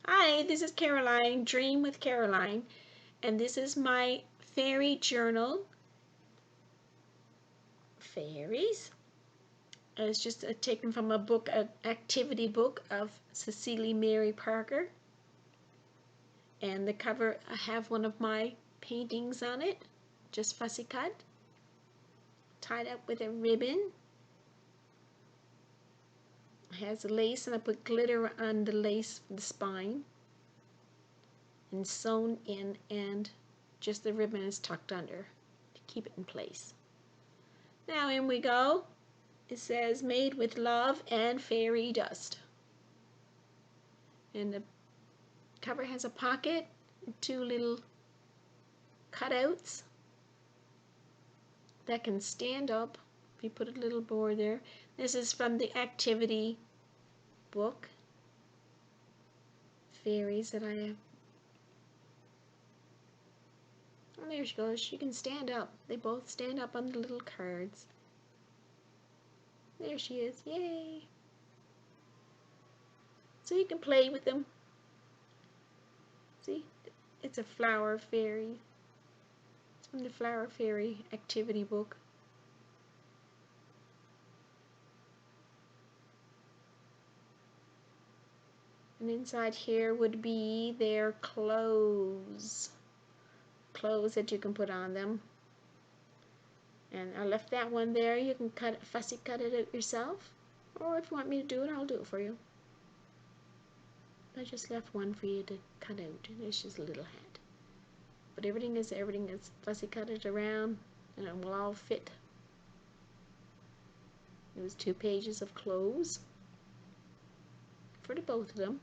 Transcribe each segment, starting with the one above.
Hi, this is Caroline, Dream with Caroline, and this is my fairy journal, Fairies. It's just taken from a book, an activity book of Cecily Mary Parker. And the cover, I have one of my paintings on it, just fussy cut, tied up with a ribbon. It has lace, and I put glitter on the lace for the spine, and sewn in, and just the ribbon is tucked under to keep it in place. Now in we go. It says made with love and fairy dust. And the cover has a pocket and two little cutouts that can stand up if you put a little board there. This is from the activity book, Fairies, that I have. Oh, there she goes. She can stand up. They both stand up on the little cards. There she is. Yay! So you can play with them. See? It's a flower fairy. It's from the Flower Fairy activity book. And inside here would be their clothes. Clothes that you can put on them. And I left that one there. You can fussy cut it out yourself. Or if you want me to do it, I'll do it for you. I just left one for you to cut out. It's just a little hat. But everything is fussy cut it around, and it will all fit. It was 2 pages of clothes for the both of them.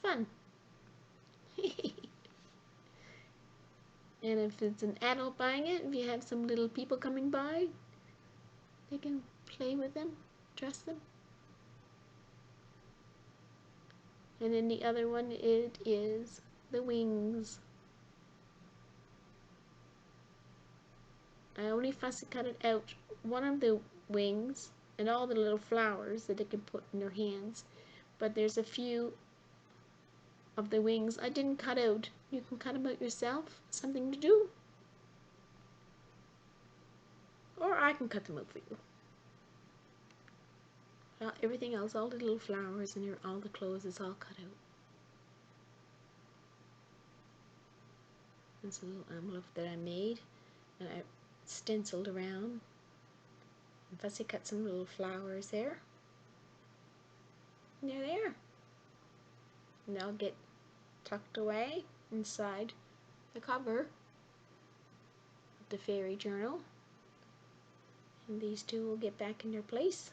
Fun. And if it's an adult buying it, if you have some little people coming by, they can play with them, dress them. And then the other one, it is the wings. I only fussy cut it out one of the wings and all the little flowers that they can put in their hands. But there's a few of the wings I didn't cut out. You can cut them out yourself. Something to do. Or I can cut them out for you. Well, everything else, all the little flowers and all the clothes is all cut out. It's a little envelope that I made, and I stenciled around and fussy cut some little flowers there. And they're there. And they'll get tucked away inside the cover of the fairy journal. And these two will get back in their place.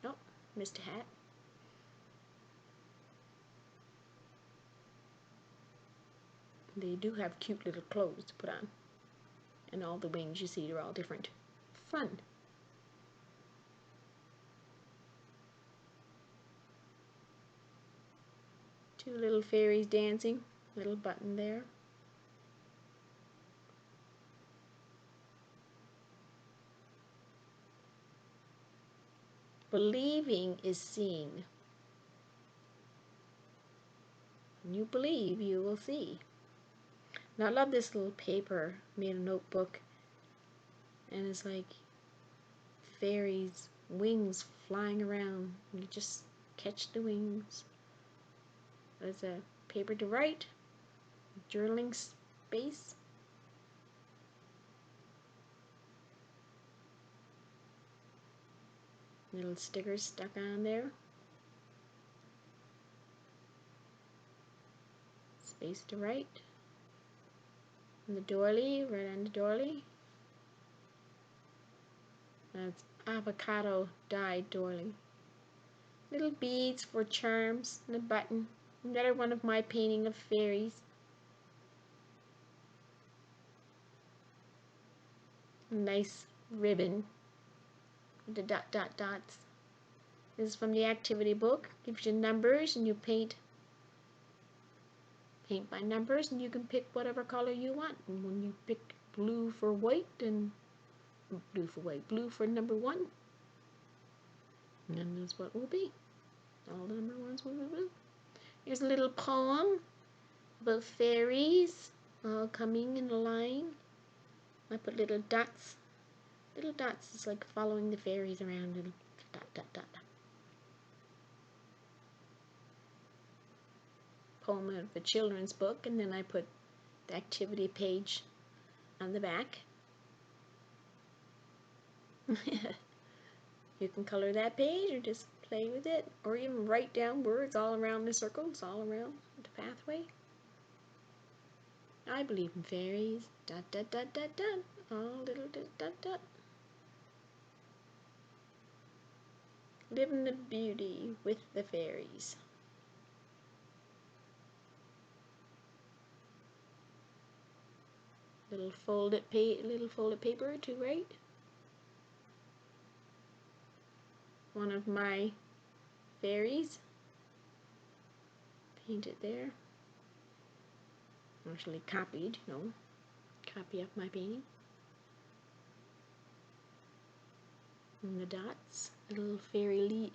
Oh, missed a hat. They do have cute little clothes to put on. And all the wings you see, they're all different. Fun. Two little fairies dancing. Little button there. Believing is seeing. When you believe, you will see. Now I love this little paper. Made a notebook. And it's like fairies' wings flying around. You just catch the wings. There's a paper to write. Journaling space. Little stickers stuck on there. Space to write. And the doily, right on the doily. That's avocado dyed doily. Little beads for charms and a button. Another one of my painting of fairies. A nice ribbon with the dot dot dots. This is from the activity book. Gives you numbers and you paint by numbers, and you can pick whatever color you want. And when you pick blue for white, and blue for number 1, and that's what will be. All the number 1 Here's a little poem about fairies all coming in a line. I put little dots. Little dots is like following the fairies around. Little dot, dot, dot. Poem of a children's book, and then I put the activity page on the back. You can color that page or just play with it, or even write down words all around the circles, all around the pathway. I believe in fairies. Dot, dot, dot, dot, dot. All little dot, dot, dot. Living the beauty with the fairies. Little folded paper to write. One of my fairies. Painted there. Actually copied, copy of my painting. And the dots, little fairy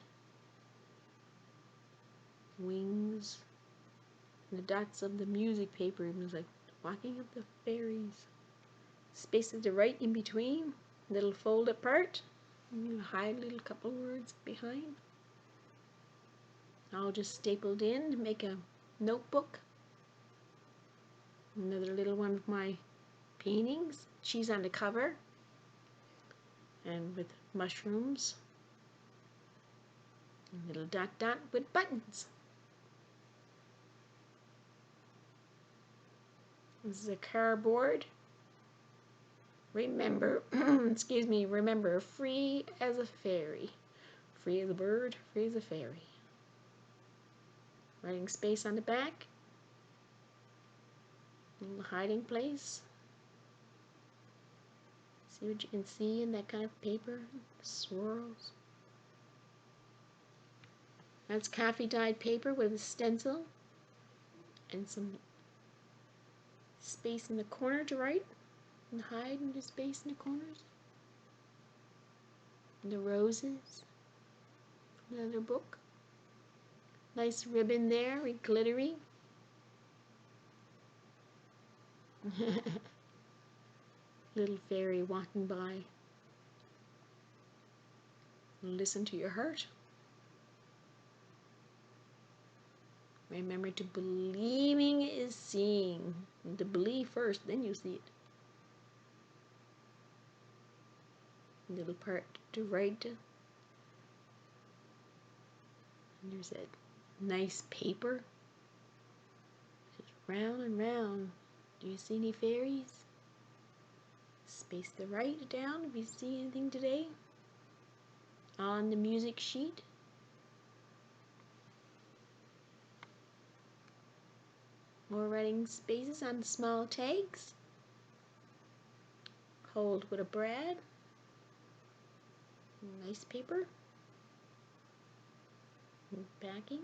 wings. And the dots of the music paper. It was like walking up the fairies. Spaces to write in between. Little folded part. And you hide a little couple words behind. All just stapled in to make a notebook. Another little one of my paintings. She's on the cover. And with mushrooms. A little dot dot with buttons. This is a cardboard. Remember, excuse me, remember, free as a fairy. Free as a bird, free as a fairy. Writing space on the back. A little hiding place. See what you can see in that kind of paper? Swirls. That's coffee dyed paper with a stencil and some space in the corner to write and hide in the space in the corners. And the roses. Another book. Nice ribbon there, with glittery. Little fairy walking by. Listen to your heart. Remember to believing is seeing. And to believe first, then you see it. Little part to write. And there's that nice paper. Just round and round. Do you see any fairies? Space to write down if you see anything today. On the music sheet. More writing spaces on the small tags. Hold with a brad. Nice paper. And backing.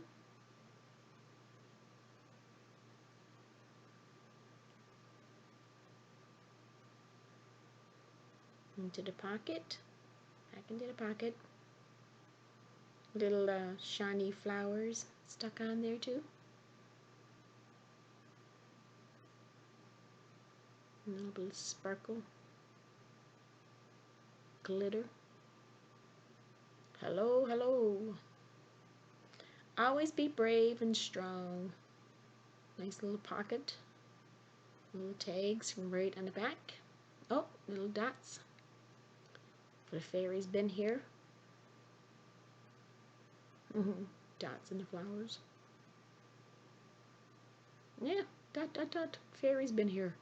Into the pocket. Back into the pocket. Little shiny flowers stuck on there too. A little bit of sparkle. Glitter. Hello, hello. Always be brave and strong. Nice little pocket. Little tags from right on the back. Oh, little dots. For the fairies been here. Dots in the flowers. Yeah, dot, dot, dot. Fairies been here.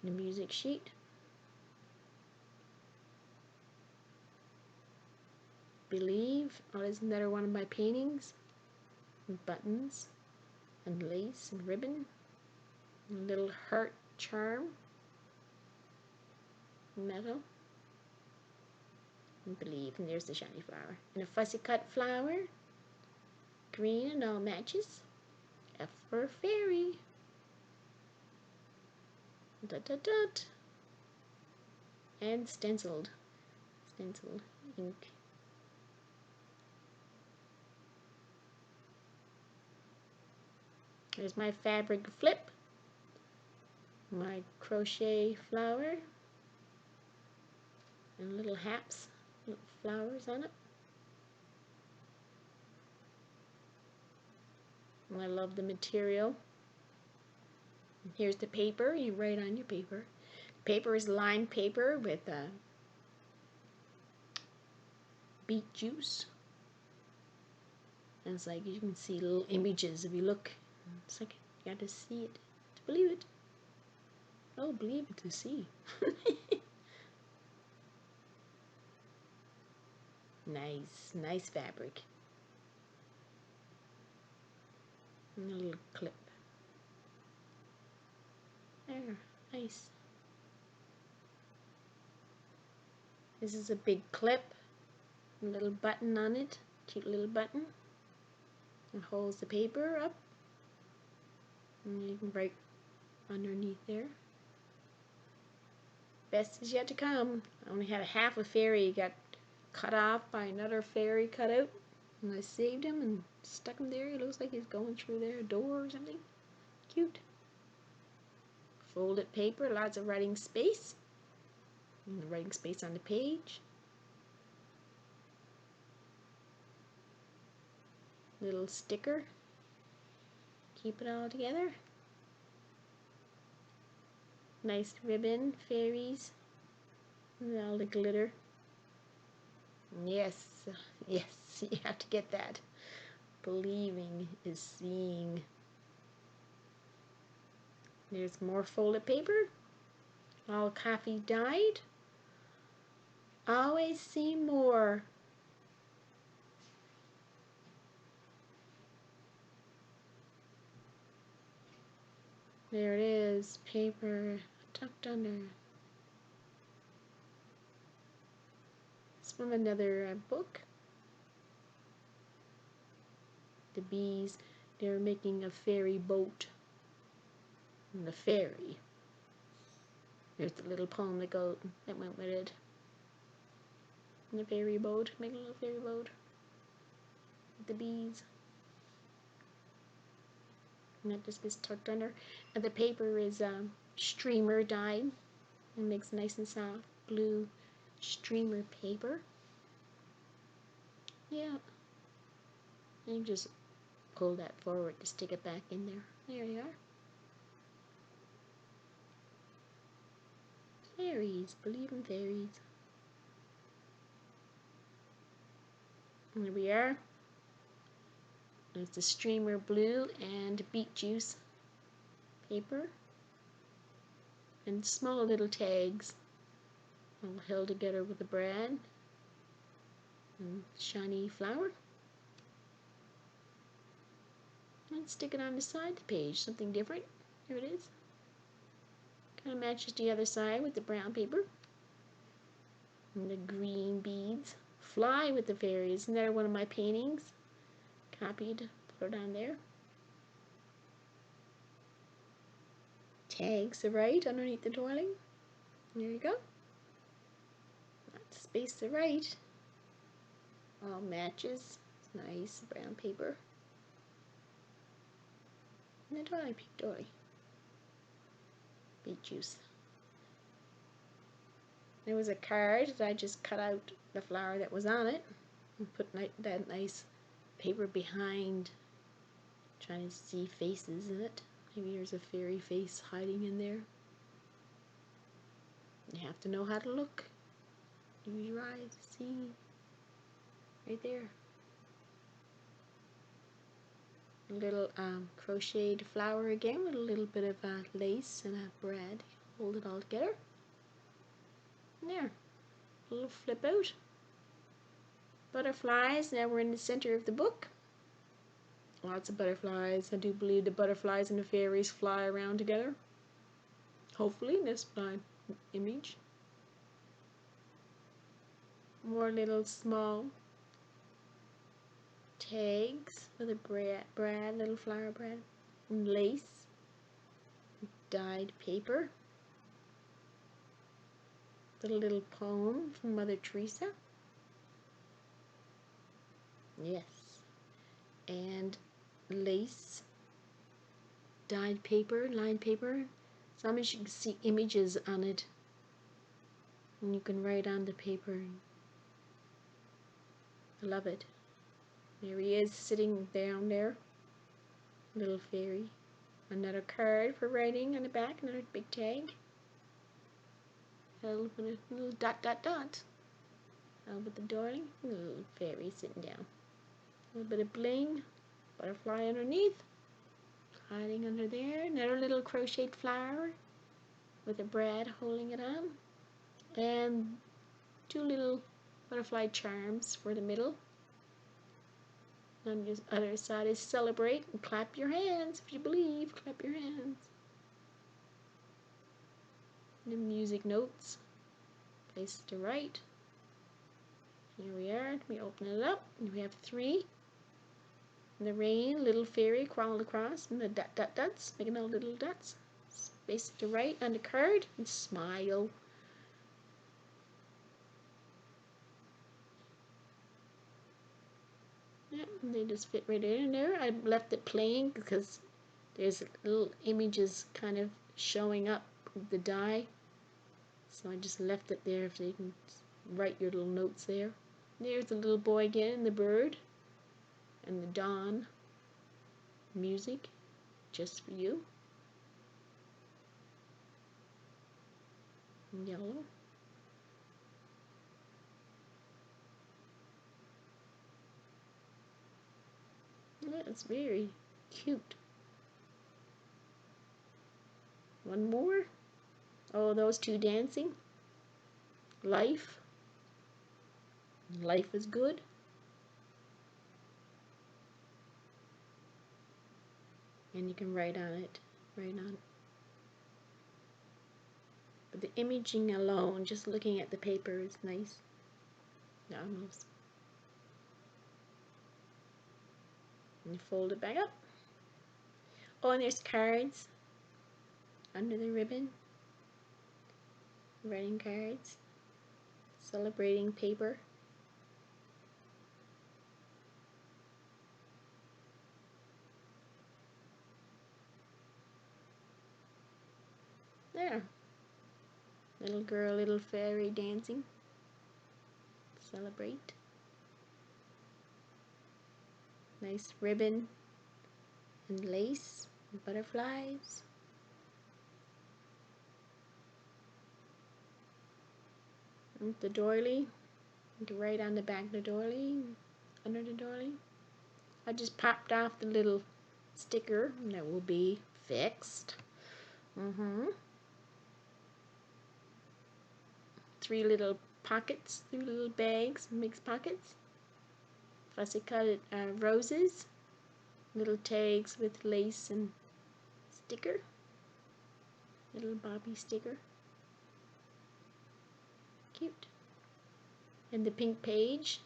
The music sheet. Believe. Oh, isn't another one of my paintings? And buttons. And lace and ribbon. And a little heart charm. Metal. And believe. And there's the shiny flower. And a fussy cut flower. Green and all matches. F for fairy. Dot, dot, dot. And stenciled. Stenciled ink. There's my fabric flip, my crochet flower, and little haps, little flowers on it. And I love the material. And here's the paper. You write on your paper. Paper is lined paper with beet juice. And it's like you can see little images if you look. It's like you got to see it to believe it. Oh, believe it to see. Nice fabric. And a little clip. There, nice. This is a big clip. A little button on it. Cute little button. It holds the paper up. And you can write underneath there. Best is yet to come. I only had half a fairy got cut off by another fairy cutout. And I saved him and stuck him there. It looks like he's going through there, a door or something. Cute. Folded paper, lots of writing space. And the writing space on the page. Little sticker. Keep it all together. Nice ribbon, fairies. And all the glitter. Yes, yes, you have to get that. Believing is seeing. There's more folded paper. All coffee dyed. Always see more. There it is, paper tucked under. It's from another book. The bees, they're making a fairy boat. And the fairy. There's the little poem that went with it. And the fairy boat, make a little fairy boat. With the bees. And that just gets tucked under. And the paper is streamer dyed. It makes nice and soft blue streamer paper. Yeah. And you just pull that forward to stick it back in there. There you are. Fairies, believe in fairies. And there we are. It's the streamer blue and beet juice paper. And small little tags all held together with the brad. And shiny flower. And stick it on the side of the page, something different. Here it is. Kind of matches the other side with the brown paper. And the green beads. Fly with the fairies. Isn't that one of my paintings? Copied, put it on there. Tags to write underneath the doily. There you go. Lots of space to write. All matches. It's nice brown paper. And the doily, pink doily. Beet juice. There was a card that I just cut out the flower that was on it and put that nice paper behind, trying to see faces in it. Maybe there's a fairy face hiding in there. You have to know how to look. Use your eyes to see. Right there. A little crocheted flower again with a little bit of lace and a brad. Hold it all together. And there. A little flip out. Butterflies. Now we're in the center of the book. Lots of butterflies. I do believe the butterflies and the fairies fly around together. Hopefully, this my image. More little small tags with a brad, little flower brad, and lace, dyed paper. The little poem from Mother Teresa. Yes. And lace dyed paper, lined paper. Sometimes you can see images on it, and you can write on the paper. I love it. There he is sitting down there, little fairy. Another card for writing on the back, another big tag. Held with a little dot dot dot. Held with the darling, little fairy sitting down. A little bit of bling, butterfly underneath, hiding under there. Another little crocheted flower with a brad holding it on. And two little butterfly charms for the middle. On the other side is celebrate and clap your hands if you believe. Clap your hands. The music notes. Place to write. Here we are. We open it up. And we have 3. In the rain, little fairy crawled across, and the dot dot dots, making all little dots. Space to write on the card and smile. Yep, and they just fit right in there. I left it playing because there's little images kind of showing up with the die. So I just left it there so you can write your little notes there. There's the little boy again, the bird, and the dawn music, just for you. Yellow. Yeah, it's very cute. One more. Oh, those 2 dancing. Life. Life is good. And you can write on it. Write on it. But the imaging alone, just looking at the paper, is nice. Almost. And you fold it back up. Oh, and there's cards under the ribbon. Writing cards. Celebrating paper. There. Little girl, little fairy dancing. Celebrate. Nice ribbon and lace and butterflies. And the doily. You can write on the back of the doily, under the doily. I just popped off the little sticker that will be fixed. 3 little pockets, 3 little bags, mixed pockets. Fussy cut roses, little tags with lace and sticker, little Bobby sticker. Cute. And the pink page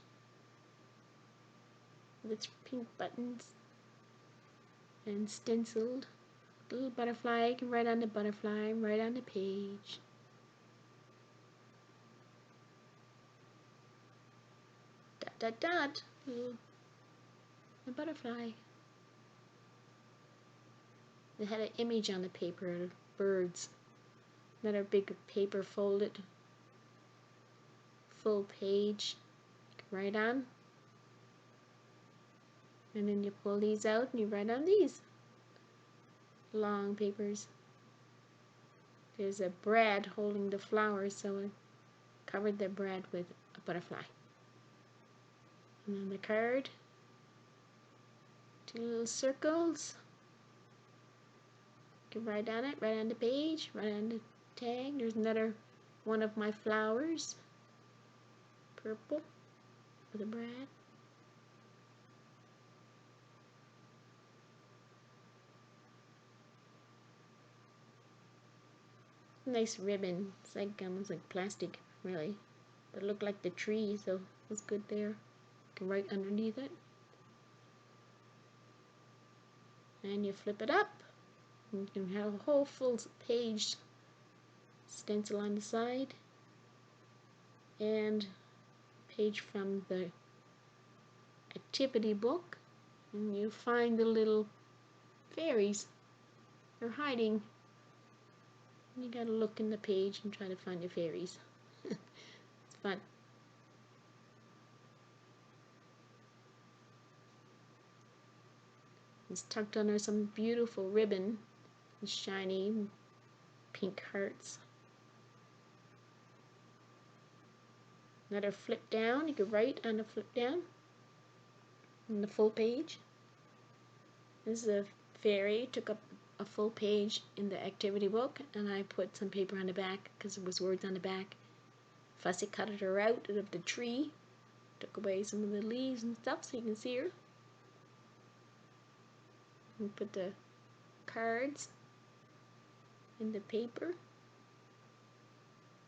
with pink buttons and stenciled. Little butterfly, you can write on the butterfly, right on the page. Dot dot dot. The butterfly. They had an image on the paper of birds. Another big paper folded. Full page. You can write on. And then you pull these out and you write on these. Long papers. There's a brad holding the flowers, so I covered the brad with a butterfly. And then the card. 2 little circles. You can write on it, right on the page, right on the tag. There's another one of my flowers. Purple with a brad. Nice ribbon. It's like almost like plastic, really. But it looked like the tree, so it was good there. You can write underneath it. And you flip it up. And you can have a whole full page stencil on the side. And page from the activity book. And you find the little fairies They're hiding. You gotta look in the page and try to find your fairies. It's fun. It's tucked under some beautiful ribbon with shiny pink hearts. Another flip down. You could write on the flip down on the full page. This is a fairy. Took up a full page in the activity book, and I put some paper on the back because there was words on the back. Fussy cut her out of the tree. Took away some of the leaves and stuff so you can see her. And put the cards in the paper.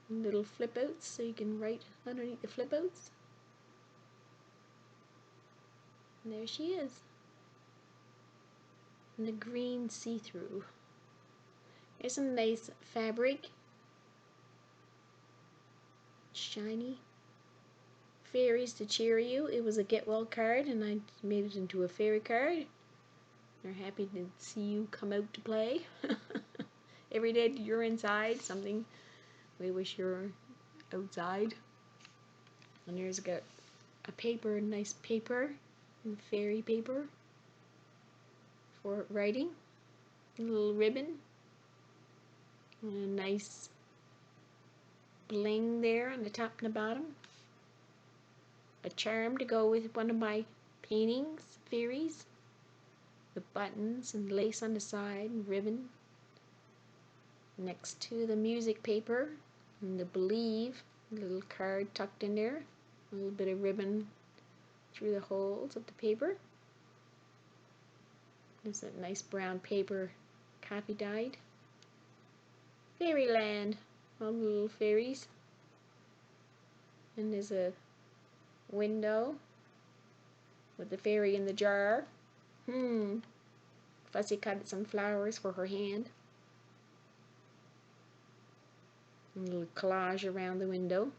And little flip outs so you can write underneath the flip outs. And there she is. And the green see-through. Here's some nice fabric. Shiny. Fairies to cheer you. It was a get well card and I made it into a fairy card. They're happy to see you come out to play. Every day you're inside something. We wish you're outside. And here's got a paper, nice paper, and fairy paper for writing. A little ribbon. And a nice bling there on the top and the bottom. A charm to go with one of my paintings, fairies. With buttons and lace on the side and ribbon. Next to the music paper and the believe, a little card tucked in there. A little bit of ribbon through the holes of the paper. There's that nice brown paper, copy dyed. Fairyland, all the little fairies. And there's a window with the fairy in the jar. Fussy cut some flowers for her hand. A little collage around the window.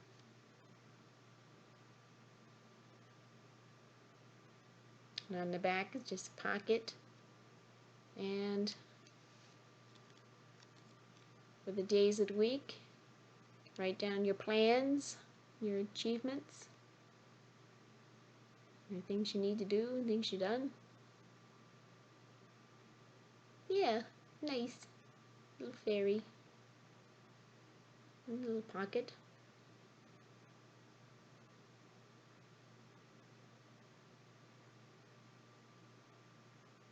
And on the back is just a pocket. And for the days of the week, write down your plans, your achievements, your things you need to do, and things you've done. Yeah, nice. Little fairy. A little pocket.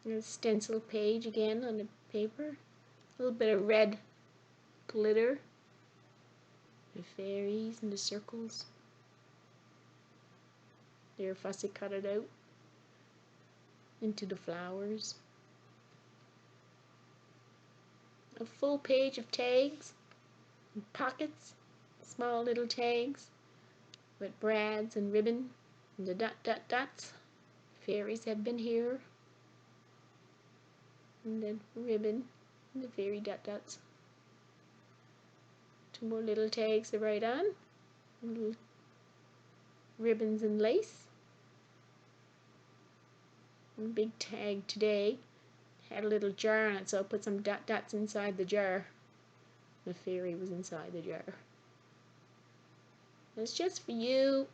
And a stencil page again on the paper. A little bit of red glitter. The fairies and the circles. They're fussy cut it out into the flowers. A full page of tags and pockets, small little tags with brads and ribbon and the dot dot dots. Fairies have been here. And then ribbon and the fairy dot dots. Two more little tags to write on. Little ribbons and lace. And big tag today. Had a little jar on it, so I put some dot dots inside the jar. The fairy was inside the jar. It's just for you.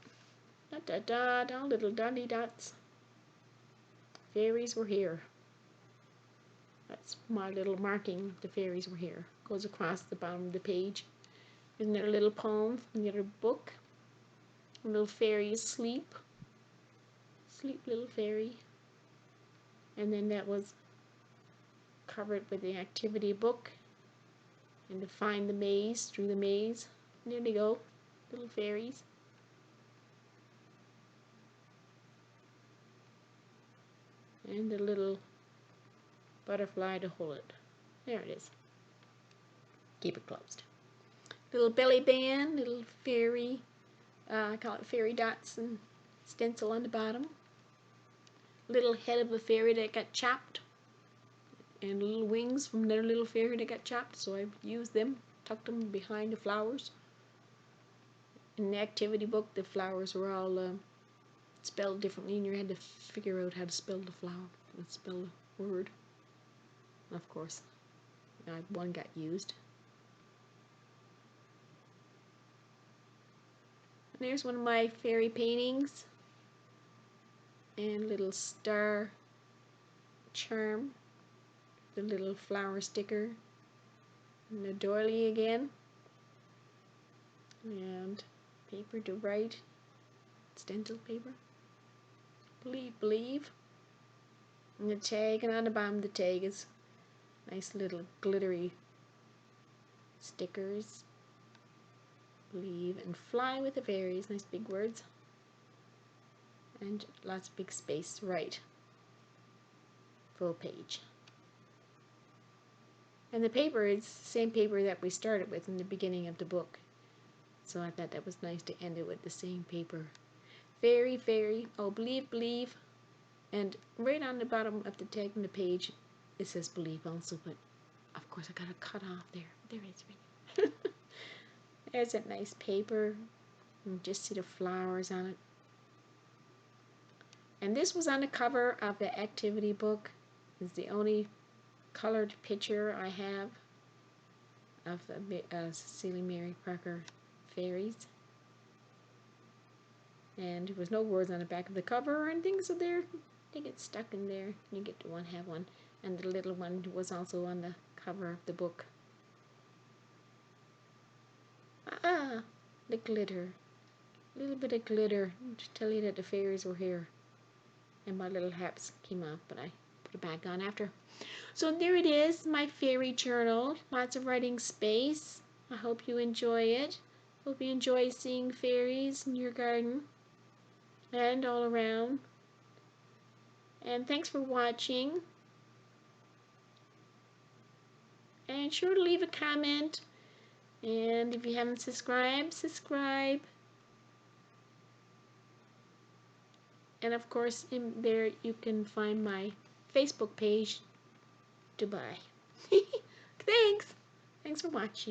Dot dot dot, all little dotty dots. Fairies were here. That's my little marking. The fairies were here. Goes across the bottom of the page. Isn't there a little poem from the other book? A little fairy asleep. Sleep, little fairy. And then that was covered with the activity book. And to find the maze, through the maze. And there they go, little fairies. And the little butterfly to hold it. There it is. Keep it closed. Little belly band, little fairy, I call it fairy dots and stencil on the bottom. Little head of a fairy that got chopped. And little wings from another little fairy that got chopped, so I used them, tucked them behind the flowers. In the activity book, the flowers were all spelled differently, and you had to figure out how to spell the flower, spell the word, of course. one got used. And there's one of my fairy paintings. And little star charm. The little flower sticker. And the doily again. And paper to write. Stencil paper. Believe. And the tag, and on the bottom of the tag is nice little glittery stickers. Believe and fly with the fairies. Nice big words. And lots of big space. Right. Full page. And the paper is the same paper that we started with in the beginning of the book. So I thought that was nice to end it with the same paper. Fairy, oh, believe. And right on the bottom of the tag on the page, it says believe also, but of course I got to cut off there. There it is. Right. There's that nice paper. You can just see the flowers on it. And this was on the cover of the activity book. It's the only colored picture I have of Cecilia Mary Parker fairies. And there was no words on the back of the cover or anything, so they get stuck in there. You get to have one. And the little one was also on the cover of the book. The glitter. A little bit of glitter to tell you that the fairies were here. And my little hats came off, but I put it back on after. So there it is, my fairy journal. Lots of writing space. I hope you enjoy it. Hope you enjoy seeing fairies in your garden and all around. And thanks for watching. And sure to leave a comment. And if you haven't subscribed, subscribe. And of course, in there you can find my Facebook page to buy. Thanks for watching.